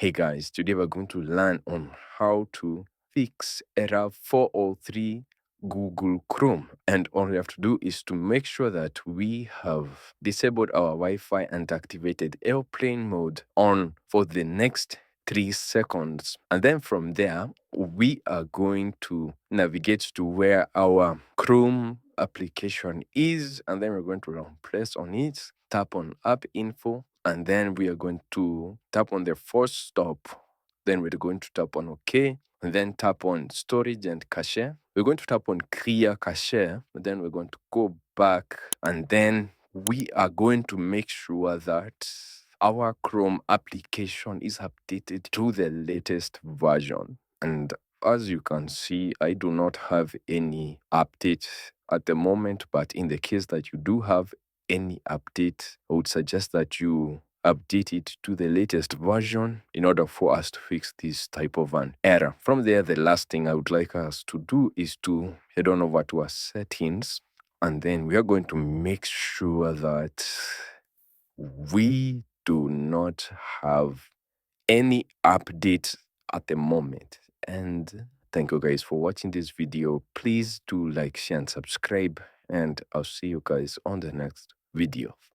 Hey guys, today we're going to learn on how to fix error 403 Google Chrome. And all we have to do is to make sure that we have disabled our Wi-Fi and activated airplane mode on for the next 3 seconds. And then from there, we are going to navigate to where our Chrome application is, and then we're going to press on it, tap on app info, and then we are going to tap on the first stop. Then we're going to tap on OK, and then tap on storage and cache. We're going to tap on clear cache, and then we're going to go back, and then we are going to make sure that our Chrome application is updated to the latest version. And as you can see, I do not have any update at the moment, but in the case that you do have any update, I would suggest that you update it to the latest version in order for us to fix this type of an error. From there, the last thing I would like us to do is to head on over to our settings, and then we are going to make sure that we do not have any update at the moment. And thank you guys for watching this video. Please do like, share, and subscribe, and I'll see you guys on the next video.